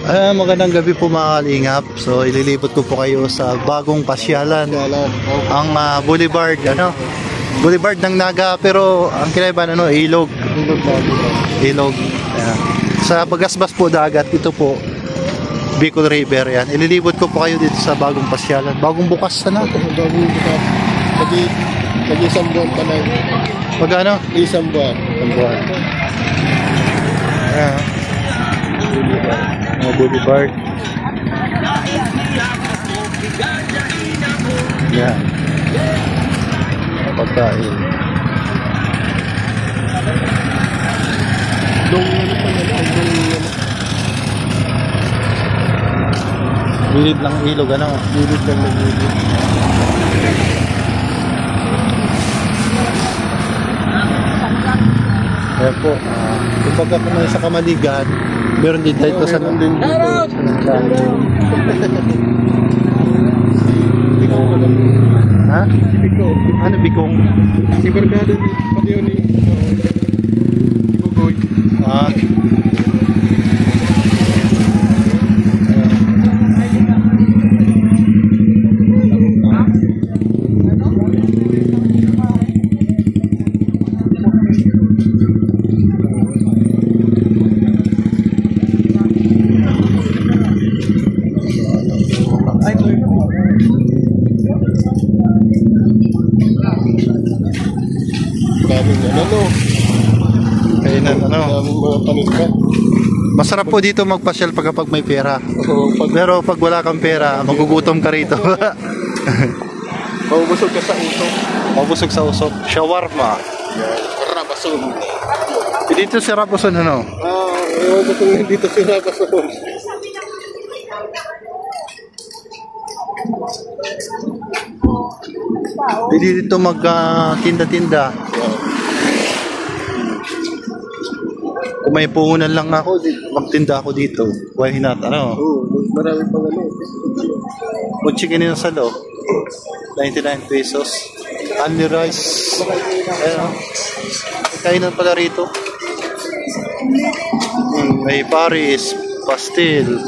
Magandang gabi po mga kalingap. So ililipot ko po kayo sa bagong pasyalan. Ang Boulevard, Boulevard ng Naga, pero ang kinaibahan ilog. Ilog. Ayan. Sa Bagasbas po dagat, ito po Bicol River yan. Ililibot ko po kayo dito sa bagong pasyalan. Bagong bukas na. Bagong bukas. Isang buwan pa lang. Magkano? Isang buwan. Ayan. Boulevard. Yan. Pagkain. Gilid lang ilog, Gilid lang ng ilog. Ayan po. Kapag ako may sa Kamaligan, meron din dito sa nandun dito. Ha? Bicol. Ano Bicong? Si Barkada pati yun ni Bugoy. Masarap po dito magpasyal kapag may pera. Pero pag wala kang pera, magugutom ka rito. Mabubusog ka sa usok. Mabusog sa usok. Shawarma. Rabason. Dito si Rabason ewan ko kung dito si Rabason. Dito magtinda-tinda. Kung may puhunan lang ako, magtinda ako dito. Why not? Marami pang Chicken in sa loob. 99 pesos. Only rice. Kainan pala rito. May Paris, pastel.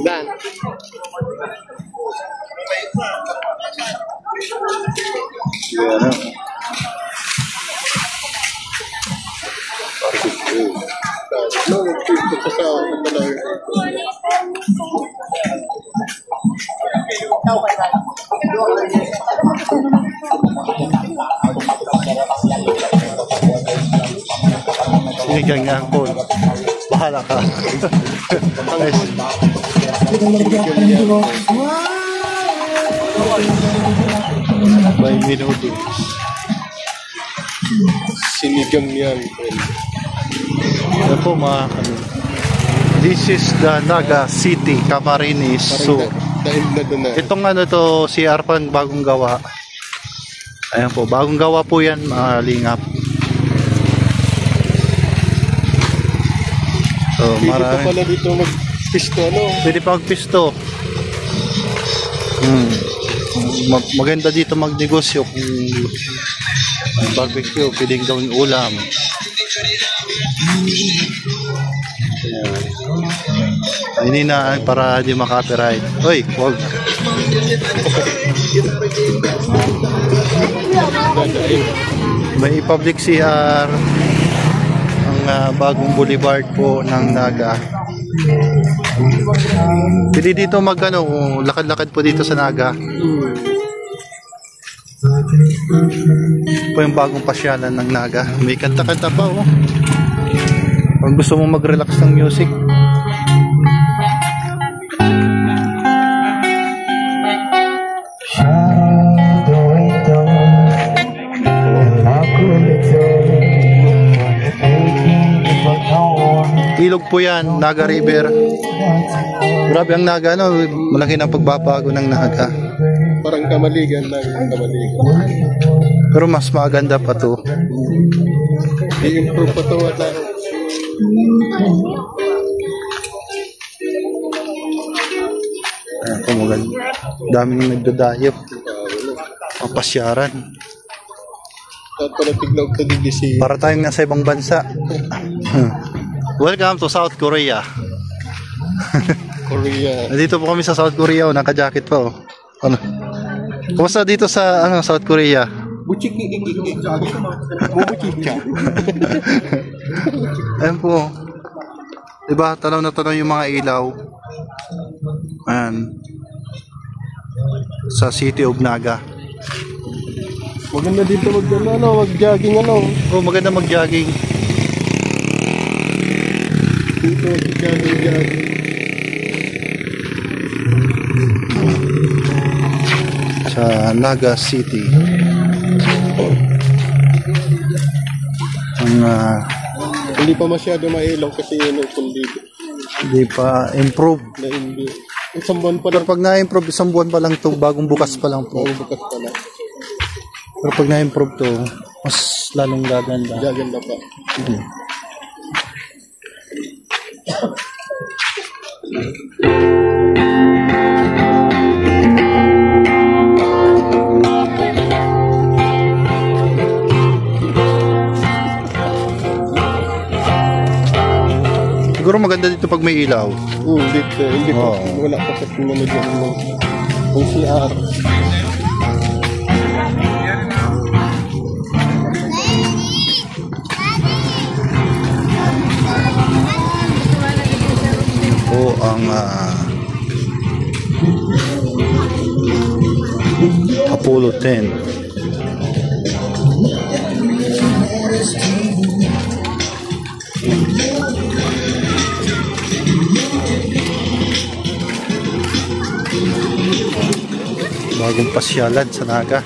Dan. Sinigang nga po. Bahala ka. By minuto. Sinigang yan. Ano po mga This is the Naga City, Camarines Zoo. Itong to, CR pang bagong gawa. Ayan po, bagong gawa po yan mga lingap. So, marami. Pwede pala dito mag-pisto, Pwede pa mag-pisto. Maganda dito magnegosyo kung barbecue, pwedeng gawing ulam. Hindi na para di makapiright. Hoy, wag. May public CR ang bagong boulevard po ng Naga. Pwede dito lakad-lakad po dito sa Naga. Po yung bagong pasyalan ng Naga. May kanta-kanta pa Kung gusto mo mag-relax ng music. Oh ilog po yan, Naga River. Grabe ang Naga, no? Malaki ng pagbabago ng Naga. Parang kamaligan lang. Kamaligan. Pero mas maganda pa to. I-improve pa ito at lang. Ayan po, maganda. Daming nagdadayop. Papasyaran. At pala tiglaw ka DDC. Para tayong nasa ibang bansa. Welcome to South Korea. Korea. Nandito po kami sa South Korea, naka-jacket pa oh. Ano? Kumusta dito sa South Korea? Buchiki. Buchika. Ayan po. Diba, tanaw na tanaw yung mga ilaw. Ayan. Sa City of Naga. Maganda dito mag-jogging Oh, maganda mag-jogging. Dito mag-jogging. Sa Naga City. Ang Hindi pa masyado mailaw kasi yun ang dito. hindi pa improve. Na hindi. Isang buwan pa Pero lang. pag na-improve, isang buwan pa lang to, bagong bukas pa lang po. Bukas pa lang. Pero pag na-improve to, mas lalong gaganda. Gaganda pa. Siguro maganda dito pag may ilaw. Dito. Hindi pa. Oo. Wala pa kasi nanagyan ng CR. O ang Apollo 10. Bagong pasyalan sa Naga.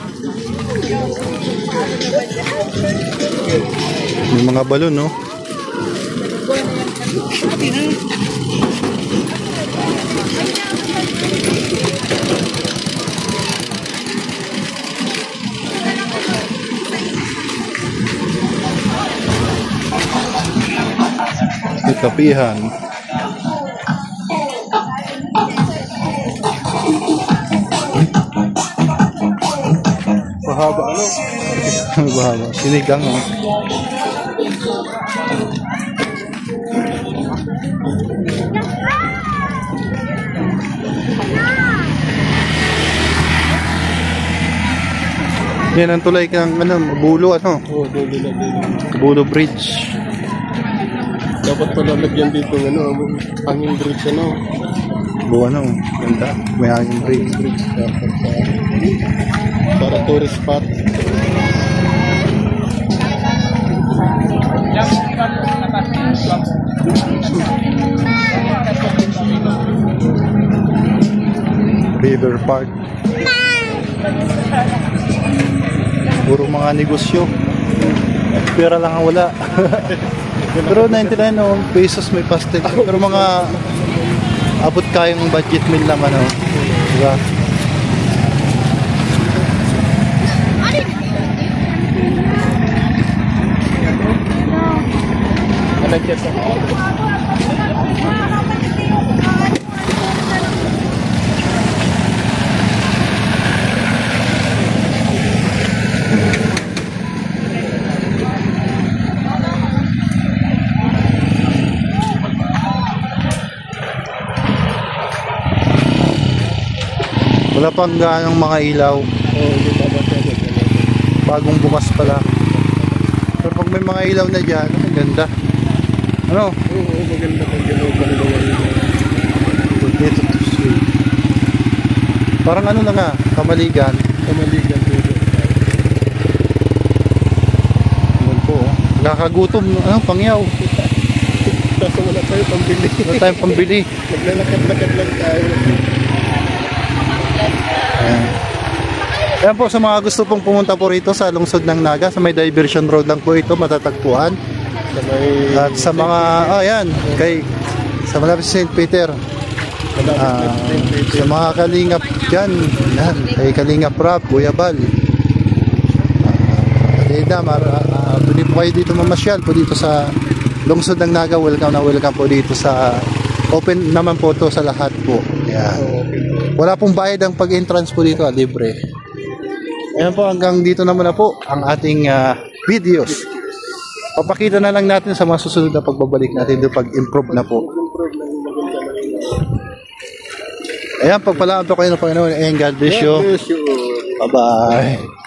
May mga balon, no? May kapihan. Mahaba Bahaba. Sinigang, oh. Yan ang tulay kang Bulo, Oo, dulo na din. Bulo Bridge. Dapat pala lagyan dito hanging bridge Ganda. May hanging bridge. Dapat para tourist spot. River Park. Puro mga negosyo. Pera lang ang wala. Pero 99 pesos may pastel. Pero mga abot kayang budget meal naman, diba? Wala pang gaanong mga ilaw. Hindi pa masyado. Bagong bukas pala. Pero pag may mga ilaw na dyan, ang ganda. Oo, maganda pag gano'n paligawan. Dito to see. Parang lang kamaligan. Kamaligan dito. Ayan po, Nakakagutom, pangyaw. Kaso wala tayo pambili. Wala tayong pambili. Maglalakad-lakad lang tayo. Ayan po, sa mga gusto pong pumunta po rito sa lungsod ng Naga, sa may diversion road lang po ito matatagpuan. Sa may... At sa mga, yan, sa malapit sa St. Peter. Sa mga kalingap dyan, yan, kay Kalingap Rap, Kuya Bal. Pwede po kayo dito mamasyal po dito sa lungsod ng Naga. Welcome na welcome po dito sa open naman po to sa lahat po. Yan. Wala pong bayad ang pag-entrance po dito, libre. Ayan po, hanggang dito naman na po ang ating videos. Papakita na lang natin sa mga susunod na pagbabalik natin doon pag-improve na po. Ayan, pagpalaan po kayo ng Panginoon. And God bless you. God bless you. Bye-bye.